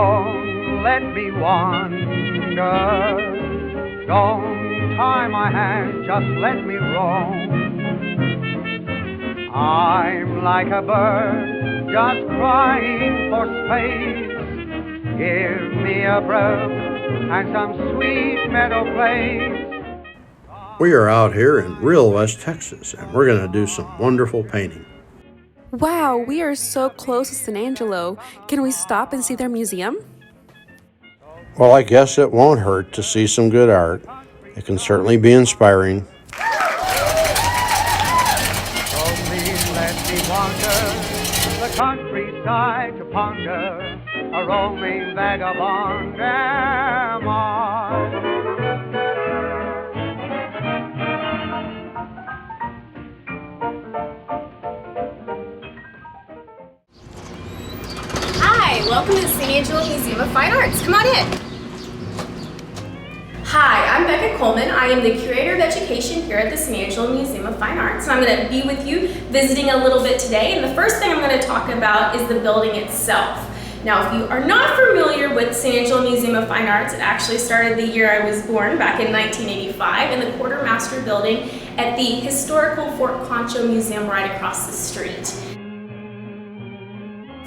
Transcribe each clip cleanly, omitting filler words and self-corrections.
Don't let me wander. Don't tie my hand, just let me roam. I'm like a bird just crying for space. Give me a brook and some sweet meadow place. We are out here in real West Texas, and we're going to do some wonderful painting. Wow, we are so close to San Angelo. Can we stop and see their museum? Well, I guess it won't hurt to see some good art. It can certainly be inspiring. Only let me wander the countryside to ponder, a roaming vagabond am I. Hi, welcome to the San Angelo Museum of Fine Arts. Come on in. Hi, I'm Bekah Coleman. I am the Curator of Education here at the San Angelo Museum of Fine Arts. And I'm going to be with you visiting a little bit today. And the first thing I'm going to talk about is the building itself. Now, if you are not familiar with San Angelo Museum of Fine Arts, it actually started the year I was born, back in 1985, in the Quartermaster Building at the historical Fort Concho Museum right across the street.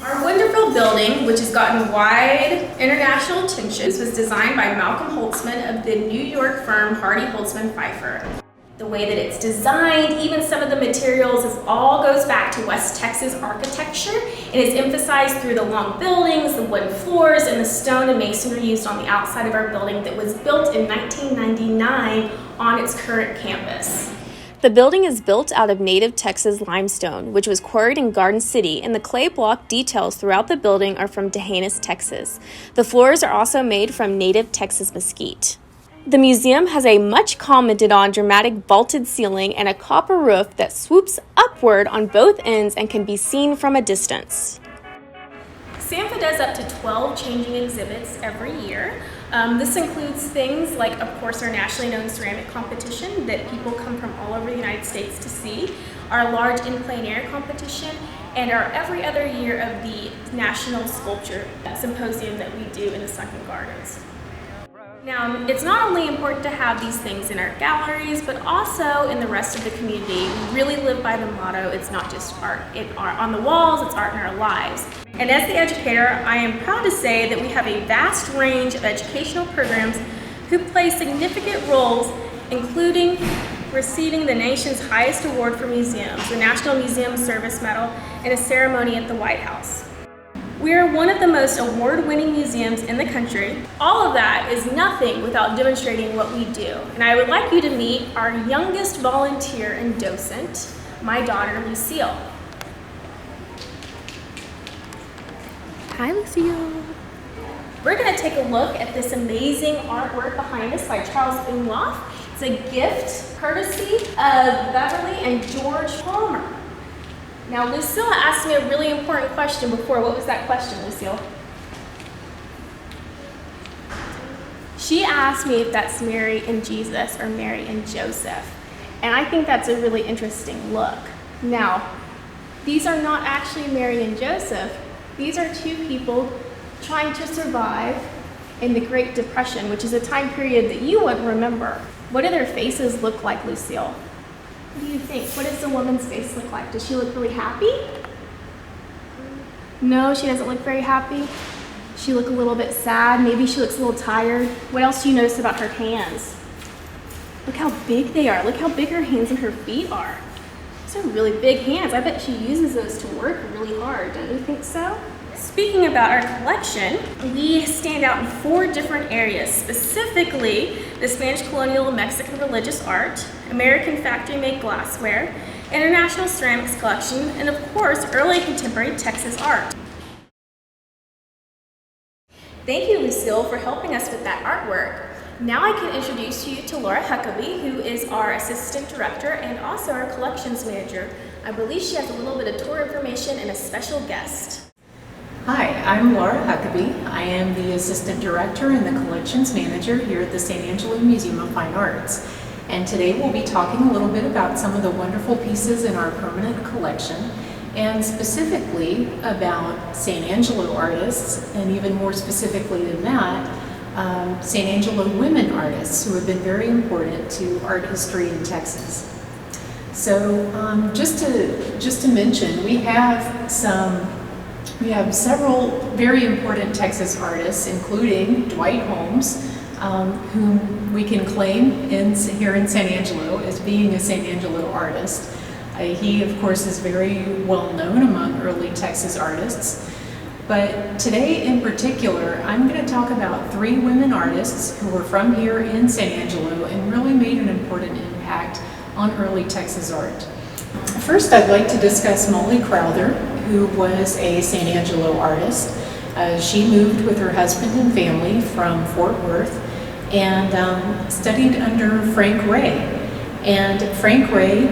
Our wonderful building, which has gotten wide international attention, was designed by Malcolm Holtzman of the New York firm Hardy Holtzman Pfeiffer. The way that it's designed, even some of the materials, all goes back to West Texas architecture and is emphasized through the long buildings, the wooden floors, and the stone and masonry used on the outside of our building that was built in 1999 on its current campus. The building is built out of native Texas limestone, which was quarried in Garden City, and the clay block details throughout the building are from D'Hanis, Texas. The floors are also made from native Texas mesquite. The museum has a much commented on dramatic vaulted ceiling and a copper roof that swoops upward on both ends and can be seen from a distance. SAMFA does up to 12 changing exhibits every year. This includes things like, of course, our nationally known ceramic competition that people come from all over the United States to see, our large in plein air competition, and our every other year of the National Sculpture Symposium that we do in the Sunken Gardens. Now, it's not only important to have these things in our galleries, but also in the rest of the community. We really live by the motto, it's not just art on the walls, it's art in our lives. And as the educator, I am proud to say that we have a vast range of educational programs who play significant roles, including receiving the nation's highest award for museums, the National Museum Service Medal, in a ceremony at the White House. We are one of the most award-winning museums in the country. All of that is nothing without demonstrating what we do. And I would like you to meet our youngest volunteer and docent, my daughter, Lucille. Hi, Lucille. We're going to take a look at this amazing artwork behind us by Charles Umlauf. It's a gift courtesy of Beverly and George Palmer. Now, Lucille asked me a really important question before. What was that question, Lucille? She asked me if that's Mary and Jesus or Mary and Joseph. And I think that's a really interesting look. Now, these are not actually Mary and Joseph. These are two people trying to survive in the Great Depression, which is a time period that you would remember. What do their faces look like, Lucille? What do you think? What does the woman's face look like? Does she look really happy? No, she doesn't look very happy. She look a little bit sad. Maybe she looks a little tired. What else do you notice about her hands? Look how big they are. Look how big her hands and her feet are. Those are really big hands. I bet she uses those to work really hard. Don't you think so? Speaking about our collection, we stand out in 4 different areas, specifically the Spanish colonial and Mexican religious art, American factory-made glassware, international ceramics collection, and of course, early contemporary Texas art. Thank you, Lucille, for helping us with that artwork. Now I can introduce you to Laura Huckaby, who is our assistant director and also our collections manager. I believe she has a little bit of tour information and a special guest. Hi, I'm Laura Huckaby. I am the Assistant Director and the Collections Manager here at the San Angelo Museum of Fine Arts. And today we'll be talking a little bit about some of the wonderful pieces in our permanent collection and specifically about San Angelo artists, and even more specifically than that, San Angelo women artists who have been very important to art history in Texas. So just to mention, we have several very important Texas artists, including Dwight Holmes, whom we can claim here in San Angelo as being a San Angelo artist. He, of course, is very well known among early Texas artists. But today in particular, I'm going to talk about 3 women artists who were from here in San Angelo and really made an important impact on early Texas art. First, I'd like to discuss Molly Crowther, who was a San Angelo artist. She moved with her husband and family from Fort Worth and studied under Frank Ray. And Frank Ray,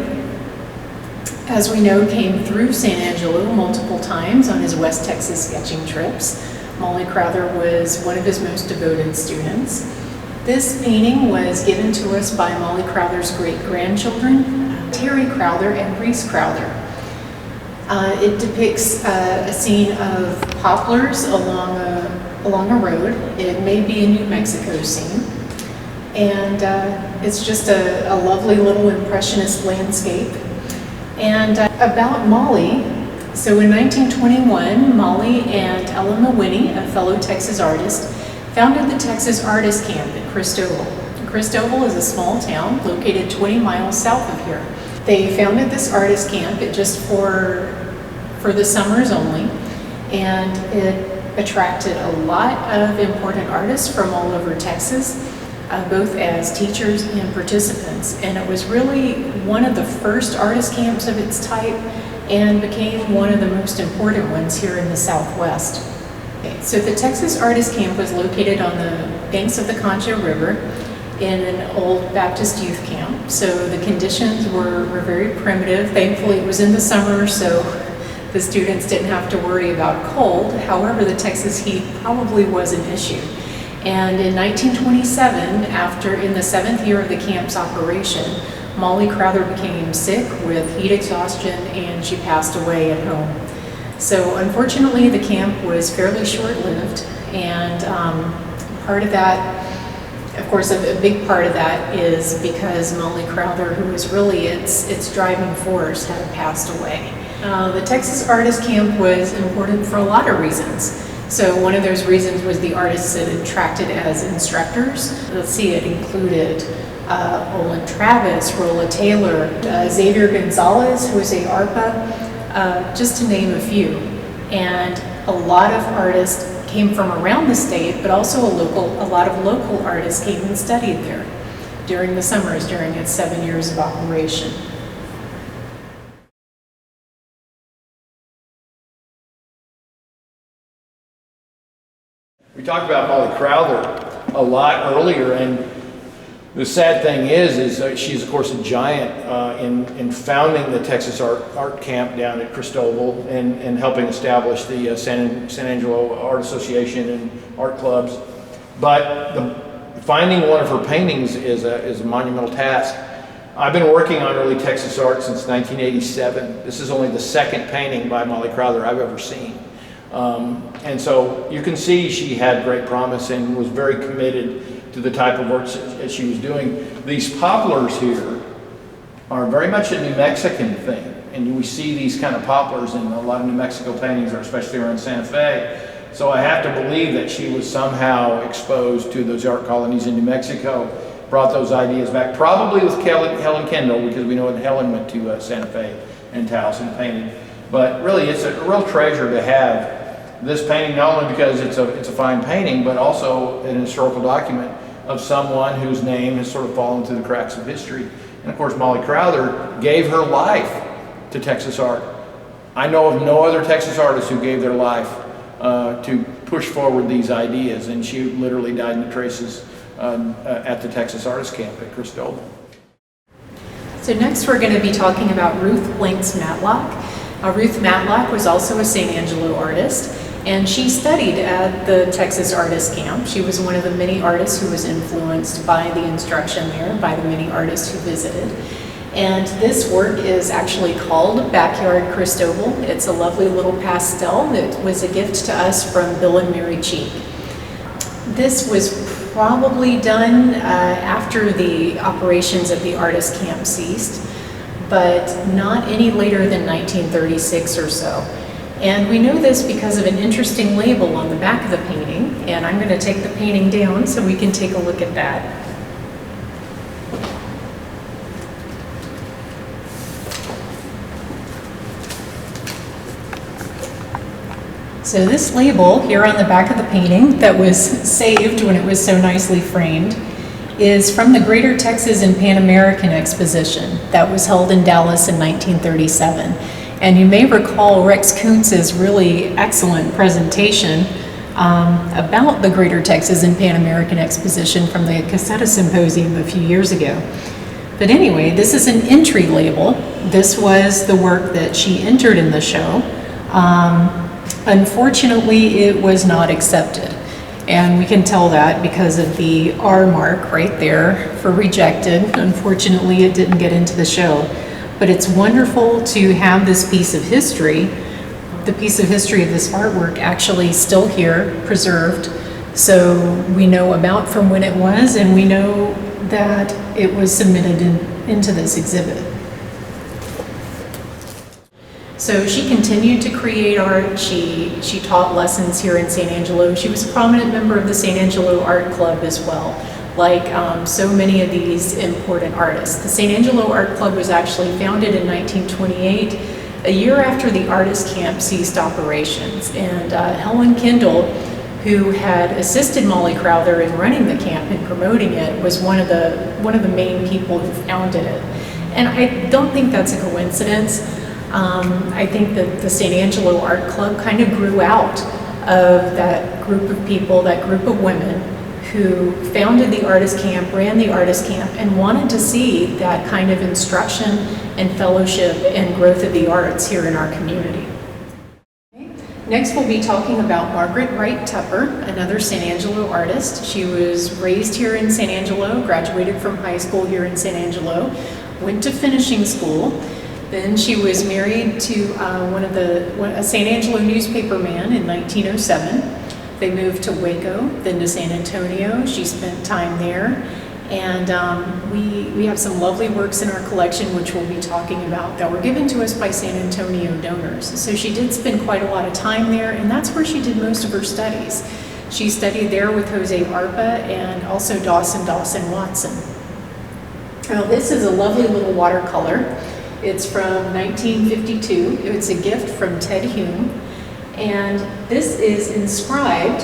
as we know, came through San Angelo multiple times on his West Texas sketching trips. Molly Crowther was one of his most devoted students. This painting was given to us by Molly Crowther's great-grandchildren, Terry Crowther and Reese Crowther. It depicts a scene of poplars along a road. It may be a New Mexico scene. And it's just a lovely little impressionist landscape. And about Molly, so in 1921, Molly and Ella Mawhinney, a fellow Texas artist, founded the Texas Artist Camp at Christoval. Christoval is a small town located 20 miles south of here. They founded this artist camp just for the summers only, and it attracted a lot of important artists from all over Texas, both as teachers and participants. And it was really one of the first artist camps of its type and became one of the most important ones here in the Southwest. So the Texas Artist Camp was located on the banks of the Concho River in an old Baptist youth camp. So the conditions were very primitive. Thankfully it was in the summer, so the students didn't have to worry about cold. However, the Texas heat probably was an issue. And in 1927, in the 7th year of the camp's operation, Molly Crowther became sick with heat exhaustion and she passed away at home. So unfortunately, the camp was fairly short-lived, and part of that, of course, a big part of that is because Molly Crowther, who was really its driving force, had passed away. The Texas Artist Camp was important for a lot of reasons. So one of those reasons was the artists it attracted as instructors. Let's see, it included Olin Travis, Rolla Taylor, Xavier Gonzalez, who was a ARPA, just to name a few. And a lot of artists came from around the state, but also a lot of local artists came and studied there during the summers, during its 7 years of operation. We talked about Molly Crowther a lot earlier, and the sad thing is she's of course a giant in founding the Texas Art Camp down at Christoval and helping establish the San Angelo Art Association and art clubs. But finding one of her paintings is a monumental task. I've been working on early Texas art since 1987. This is only the 2nd painting by Molly Crowther I've ever seen. And so you can see she had great promise and was very committed to the type of work that she was doing. These poplars here are very much a New Mexican thing, and we see these kind of poplars in a lot of New Mexico paintings, or especially around Santa Fe. So I have to believe that she was somehow exposed to those art colonies in New Mexico, brought those ideas back, probably with Helen Kendall, because we know that Helen went to Santa Fe and Taos and painted. But really, it's a real treasure to have this painting, not only because it's a fine painting, but also an historical document of someone whose name has sort of fallen through the cracks of history. And of course, Molly Crowther gave her life to Texas art. I know of no other Texas artist who gave their life to push forward these ideas, and she literally died in the traces at the Texas Artist Camp at Christoval. So next we're going to be talking about Ruth Blanks Matlock. Ruth Matlock was also a San Angelo artist, and she studied at the Texas Artist Camp. She was one of the many artists who was influenced by the instruction there, by the many artists who visited. And this work is actually called Backyard Cristobal. It's a lovely little pastel that was a gift to us from Bill and Mary Cheek. This was probably done after the operations at the artist camp ceased, but not any later than 1936 or so. And we know this because of an interesting label on the back of the painting, and I'm going to take the painting down so we can take a look at that. So this label here on the back of the painting that was saved when it was so nicely framed is from the Great Texas and Pan American Exposition that was held in Dallas in 1937. And you may recall Rex Kuntz's really excellent presentation about the Great Texas and Pan American Exposition from the Caseta Symposium a few years ago. But anyway, this is an entry label. This was the work that she entered in the show. Unfortunately, it was not accepted. And we can tell that because of the R mark right there for rejected. Unfortunately, it didn't get into the show. But it's wonderful to have this piece of history, the piece of history of this artwork actually still here, preserved. So we know about from when it was, and we know that it was submitted into this exhibit. So she continued to create art. She taught lessons here in San Angelo. She was a prominent member of the San Angelo Art Club as well, like so many of these important artists. The San Angelo Art Club was actually founded in 1928, a year after the artist camp ceased operations. And Helen Kendall, who had assisted Molly Crowther in running the camp and promoting it, was one of the main people who founded it. And I don't think that's a coincidence. I think that the San Angelo Art Club kind of grew out of that group of people, that group of women who founded the artist camp, ran the artist camp, and wanted to see that kind of instruction and fellowship and growth of the arts here in our community. Next, we'll be talking about Margaret Wright Tupper, another San Angelo artist. She was raised here in San Angelo, graduated from high school here in San Angelo, went to finishing school. Then she was married to a San Angelo newspaper man in 1907. They moved to Waco, then to San Antonio. She spent time there. And we have some lovely works in our collection, which we'll be talking about, that were given to us by San Antonio donors. So she did spend quite a lot of time there, and that's where she did most of her studies. She studied there with Jose Arpa and also Dawson Watson. Now, this is a lovely little watercolor. It's from 1952. It's a gift from Ted Hume. And this is inscribed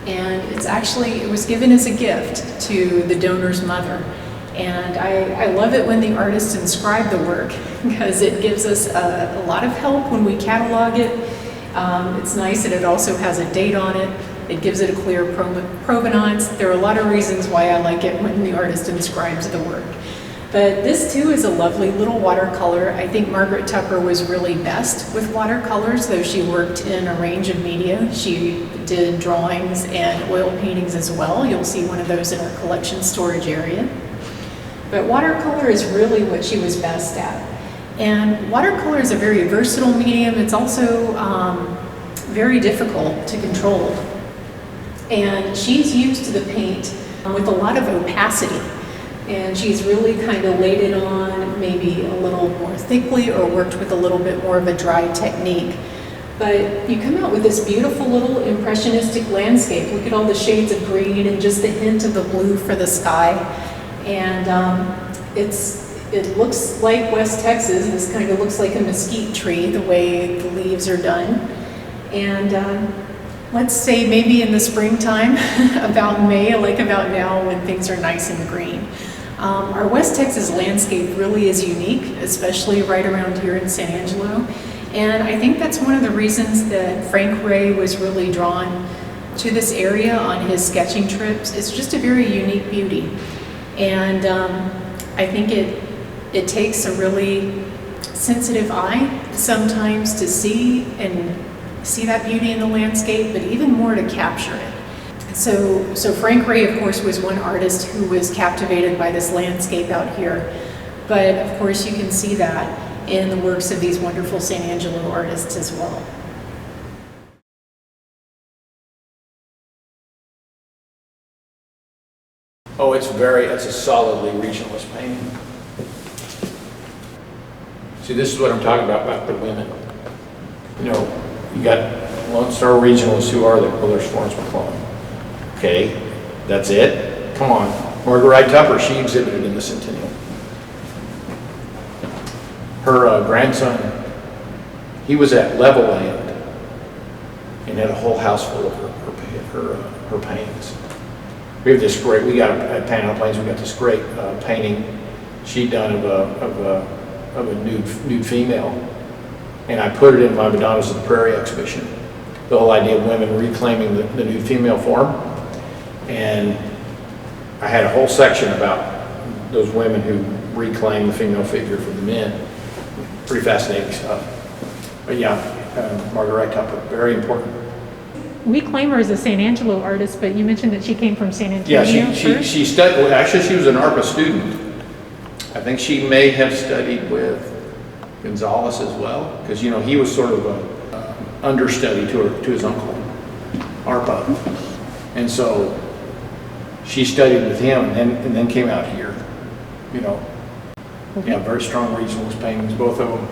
and it was given as a gift to the donor's mother. And I love it when the artists inscribe the work because it gives us a lot of help when we catalog it. It's nice that it also has a date on it. It gives it a clear provenance. There are a lot of reasons why I like it when the artist inscribes the work. But this too is a lovely little watercolor. I think Margaret Tupper was really best with watercolors, though she worked in a range of media. She did drawings and oil paintings as well. You'll see one of those in our collection storage area. But watercolor is really what she was best at. And watercolor is a very versatile medium. It's also very difficult to control. And she's used the paint with a lot of opacity. And she's really kind of laid it on maybe a little more thickly or worked with a little bit more of a dry technique. But you come out with this beautiful little impressionistic landscape. Look at all the shades of green and just the hint of the blue for the sky. And it looks like West Texas. This kind of looks like a mesquite tree, the way the leaves are done. And let's say maybe in the springtime, about May, like about now when things are nice and green. Our West Texas landscape really is unique, especially right around here in San Angelo. And I think that's one of the reasons that Frank Ray was really drawn to this area on his sketching trips. It's just a very unique beauty. And I think it takes a really sensitive eye sometimes to see that beauty in the landscape, but even more to capture it. So Frank Ray, of course, was one artist who was captivated by this landscape out here. But of course, you can see that in the works of these wonderful San Angelo artists as well. Oh, it's a solidly regionalist painting. See, this is what I'm talking about the women. You know, you got Lone Star regionalists. Who are they? Well, there's Florence McClellan. Okay, that's it? Come on. Marguerite Tupper, she exhibited in the Centennial. Her grandson, he was at Level Land and had a whole house full of her paintings. We have this great, at Panhandle Plains, we got this great painting she'd done of a nude female, and I put it in my Madonnas of the Prairie exhibition. The whole idea of women reclaiming the nude female form, and I had a whole section about those women who reclaim the female figure from the men. Pretty fascinating stuff. But yeah, Marguerite Tupper, very important. We claim her as a San Angelo artist, but you mentioned that she came from San Antonio. Yeah, she studied. Well, actually, she was an ARPA student. I think she may have studied with Gonzalez as well, because he was sort of a understudy to his uncle, ARPA, and so she studied with him, and then came out here. Okay. Yeah, very strong regionalist paintings, both of them.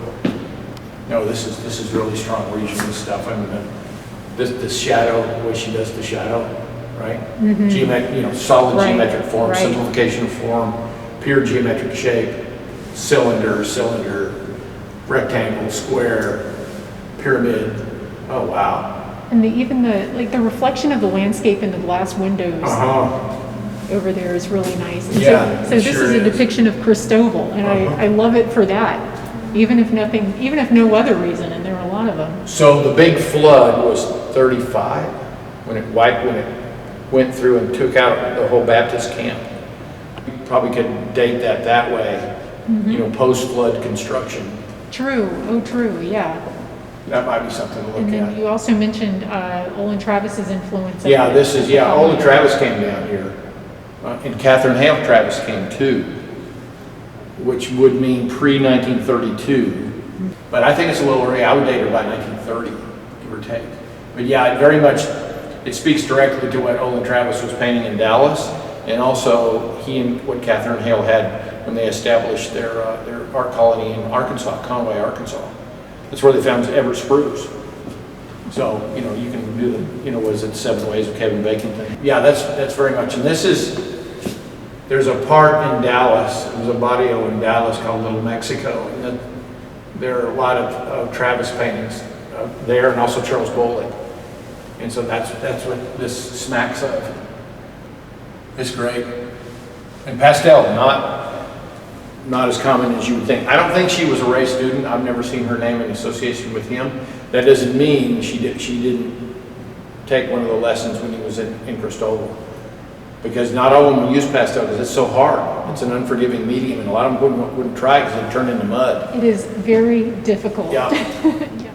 No, this is really strong regionalist stuff. I mean, this shadow, the way she does the shadow, right? Mm-hmm. Solid geometric form, simplification of form, pure geometric shape, cylinder, rectangle, square, pyramid. Oh wow! And even the reflection of the landscape in the glass windows over there is really nice. And yeah. So this is a depiction of Cristobal, and I love it for that. Even if no other reason, and there are a lot of them. So the big flood was 35 when it went through and took out the whole Baptist camp. You probably could date that way. Mm-hmm. Post-flood construction. True. Oh, true. Yeah. That might be something to look at. And then you also mentioned Olin Travis's influence. Yeah, Olin Travis came down here, and Catherine Hale Travis came too, which would mean pre-1932. But I think it's a little early. I would date her by 1930, give or take. But yeah, it speaks directly to what Olin Travis was painting in Dallas, and also what Catherine Hale had when they established their art colony in Arkansas, Conway, Arkansas. That's where they found ever spruce. So, you can do was it 7 Ways of Kevin Bacon thing? Yeah, that's very much. And there's a part in Dallas, there's a barrio in Dallas called Little Mexico, and there are a lot of Travis paintings there, and also Charles Bowley. And so that's what this smacks of. It's great. And pastel, not as common as you would think. I don't think she was a Ray student. I've never seen her name in association with him. That doesn't mean she didn't take one of the lessons when he was in Cristobal. Because not all of them use pastel because it's so hard. It's an unforgiving medium, and a lot of them wouldn't try because it'd turn into mud. It is very difficult. Yeah. Yeah.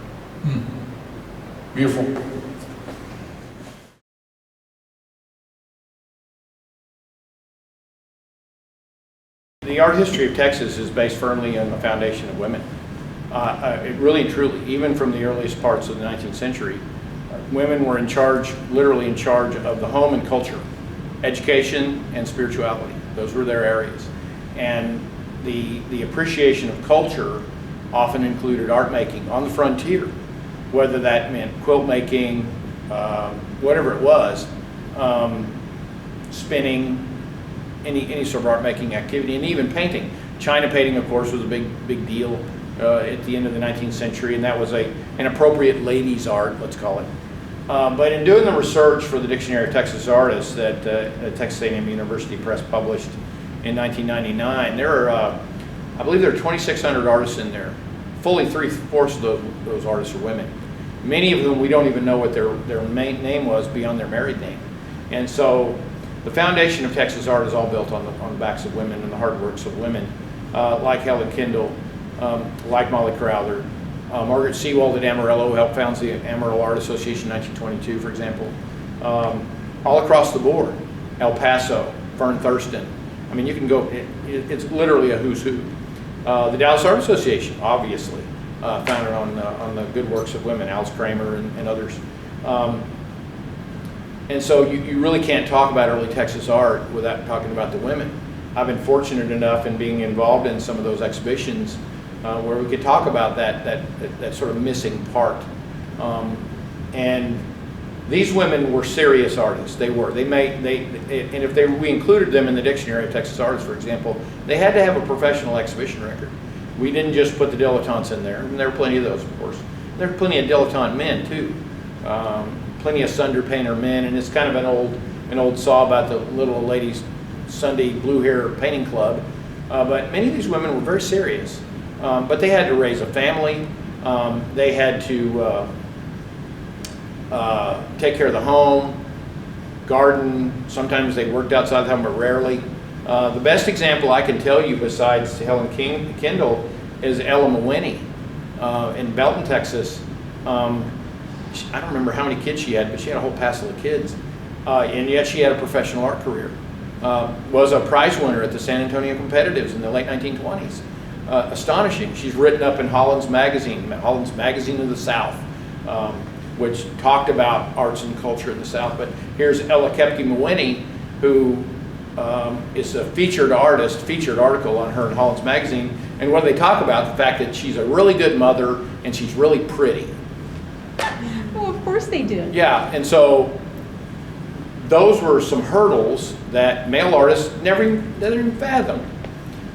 Beautiful. The art history of Texas is based firmly on the foundation of women. It really and truly, even from the earliest parts of the 19th century, women were literally in charge of the home and culture, education and spirituality. Those were their areas. And the appreciation of culture often included art making on the frontier, whether that meant quilt making, whatever it was, spinning, any sort of art making activity, and even painting. China painting, of course, was a big deal at the end of the 19th century, and that was an appropriate ladies' art, let's call it. But in doing the research for the Dictionary of Texas Artists that Texas A&M University Press published in 1999, I believe there are 2,600 artists in there. Fully 3/4 of those artists are women. Many of them we don't even know what their main name was beyond their married name. And so the foundation of Texas art is all built on the backs of women and the hard works of women, like Helen Kendall, like Molly Crowther, Margaret Seawald at Amarillo, who helped found the Amarillo Art Association in 1922, for example. all across the board. El Paso, Fern Thurston. I mean, you can go, it's literally a who's who. The Dallas Art Association, obviously, founded on the good works of women, Alice Kramer and others. And so you really can't talk about early Texas art without talking about the women. I've been fortunate enough in being involved in some of those exhibitions where we could talk about that sort of missing part. And these women were serious artists. They were. And if we included them in the dictionary of Texas artists, for example, they had to have a professional exhibition record. We didn't just put the dilettantes in there, and there were plenty of those, of course. There were plenty of dilettante men too. Plenty of Sunder painter men, and it's kind of an old saw about the little ladies' Sunday blue hair painting club. But many of these women were very serious. But they had to raise a family. They had to take care of the home, garden. Sometimes they worked outside the home, but rarely. The best example I can tell you besides Helen Kendall is Ella Mawhinney in Belton, Texas. I don't remember how many kids she had, but she had a whole passel of kids. And yet she had a professional art career. Was a prize winner at the San Antonio Competitives in the late 1920s. Astonishing. She's written up in Holland's Magazine of the South, which talked about arts and culture in the South. But here's Ella Mawhinney, who is a featured article on her in Holland's Magazine. And what do they talk about? The fact that she's a really good mother and she's really pretty. Well, of course they did. Yeah, and so those were some hurdles that male artists never even fathomed.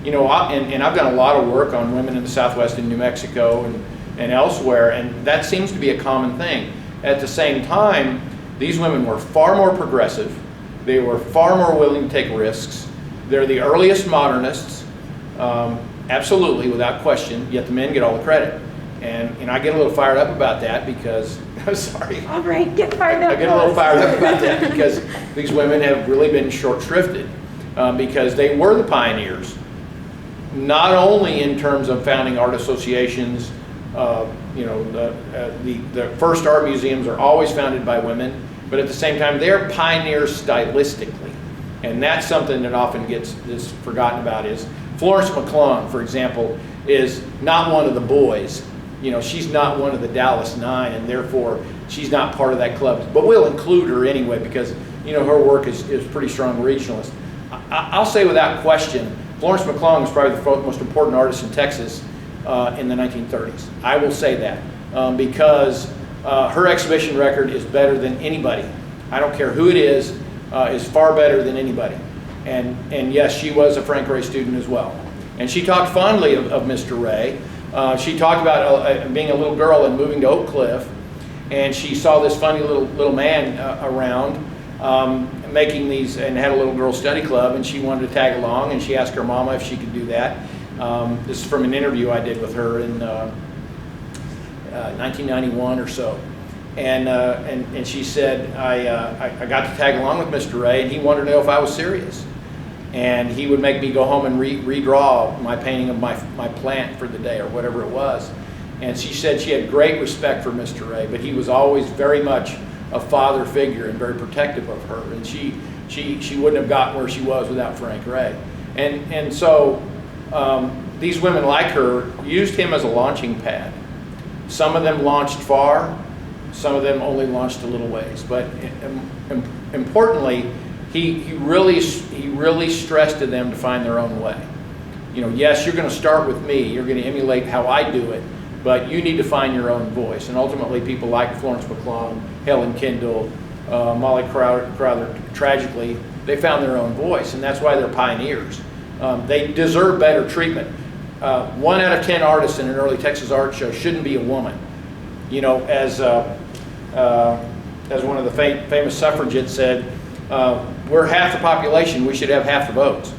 You know, and I've done a lot of work on women in the Southwest in New Mexico and elsewhere, and that seems to be a common thing. At the same time, these women were far more progressive. They were far more willing to take risks. They're the earliest modernists, absolutely, without question, yet the men get all the credit. And I get a little fired up about that because, I'm sorry. All right, get fired up. I get a little fired up about that because these women have really been short-shrifted because they were the pioneers, not only in terms of founding art associations. You know, the first art museums are always founded by women, but at the same time, they're pioneers stylistically. And that's something that often gets forgotten about is Florence McClung, for example, is not one of the boys. You know, she's not one of the Dallas Nine, and therefore she's not part of that club. But we'll include her anyway because, you know, her work is pretty strong regionalist. I'll say without question, Florence McClung is probably the most important artist in Texas in the 1930s. I will say that because her exhibition record is better than anybody. I don't care who it is far better than anybody. And yes, she was a Frank Ray student as well. And she talked fondly of Mr. Ray. She talked about being a little girl and moving to Oak Cliff, and she saw this funny little man around making these, and had a little girl study club, and she wanted to tag along, and she asked her mama if she could do that. This is from an interview I did with her in 1991 or so, and she said I got to tag along with Mr. Ray, and he wanted to know if I was serious. And he would make me go home and redraw my painting of my plant for the day or whatever it was. And she said she had great respect for Mr. Ray, but he was always very much a father figure and very protective of her. And she wouldn't have gotten where she was without Frank Ray. And so these women like her used him as a launching pad. Some of them launched far, some of them only launched a little ways. But importantly, he really stressed to them to find their own way. You know, yes, you're going to start with me, you're going to emulate how I do it, but you need to find your own voice. And ultimately, people like Florence McClung, Helen Kendall, Molly Crowther, tragically, they found their own voice, and that's why they're pioneers. They deserve better treatment. 1 out of 10 artists in an early Texas art show shouldn't be a woman. You know, as one of the famous suffragettes said, we're half the population, we should have half the votes.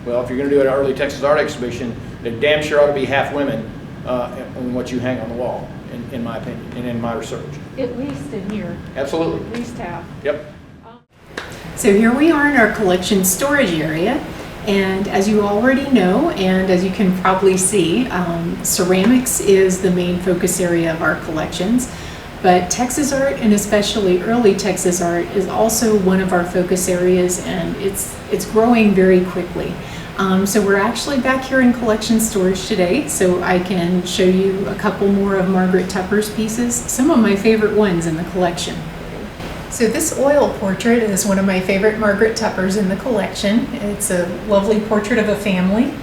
Well, if you're going to do an early Texas art exhibition, there damn sure ought to be half women on what you hang on the wall, in my opinion, and in my research. At least in here. Absolutely. At least half. Yep. So here we are in our collection storage area, and as you already know, and as you can probably see, ceramics is the main focus area of our collections. But Texas art, and especially early Texas art, is also one of our focus areas, and it's growing very quickly. So we're actually back here in collection storage today, so I can show you a couple more of Margaret Tupper's pieces, some of my favorite ones in the collection. So this oil portrait is one of my favorite Margaret Tuppers in the collection. It's a lovely portrait of a family,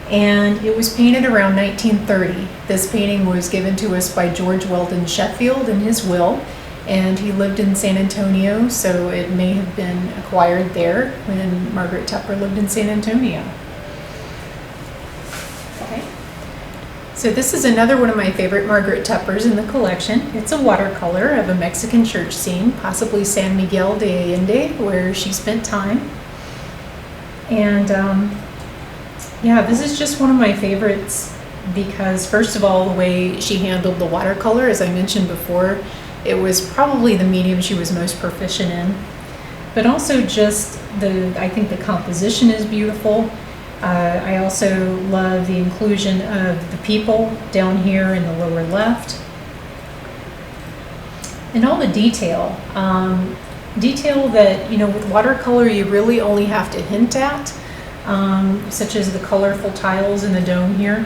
and it was painted around 1930. This painting was given to us by George Weldon Sheffield in his will, and he lived in San Antonio, so it may have been acquired there when Margaret Tupper lived in San Antonio. Okay. So this is another one of my favorite Margaret Tuppers in the collection. It's a watercolor of a Mexican church scene, possibly San Miguel de Allende, where she spent time. And yeah, this is just one of my favorites because, first of all, the way she handled the watercolor, as I mentioned before, it was probably the medium she was most proficient in. But also just I think the composition is beautiful. I also love the inclusion of the people down here in the lower left. And all the detail. Detail that, with watercolor you really only have to hint at, such as the colorful tiles in the dome here.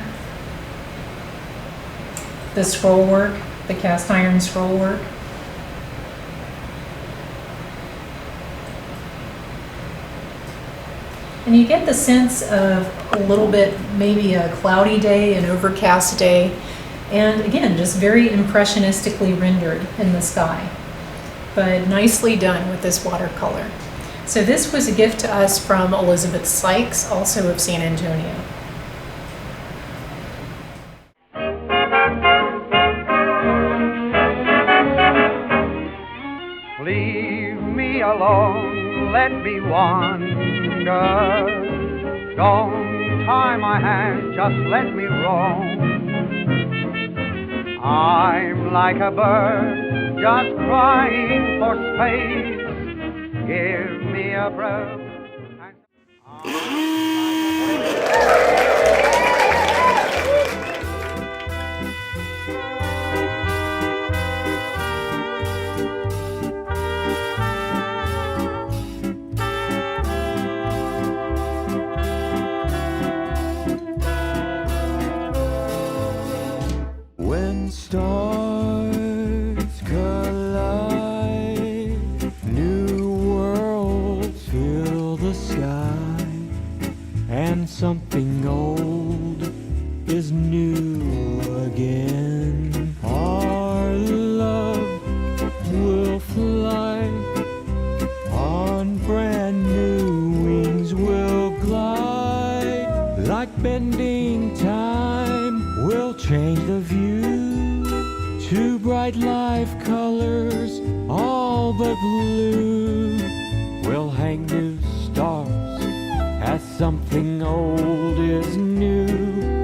The scroll work, the cast iron scroll work. And you get the sense of a little bit, maybe a cloudy day, an overcast day, and again, just very impressionistically rendered in the sky. But nicely done with this watercolor. So this was a gift to us from Elizabeth Sykes, also of San Antonio. Leave me alone, let me wander. Don't tie my hands, just let me roam. I'm like a bird, just crying for space. Give me a breath. When stars collide, new worlds fill the sky, and something old is new again. Our love will fly on brand new wings, will glide like bending time, will change the view to bright life colors, all but blue. We'll hang new stars as something old is new.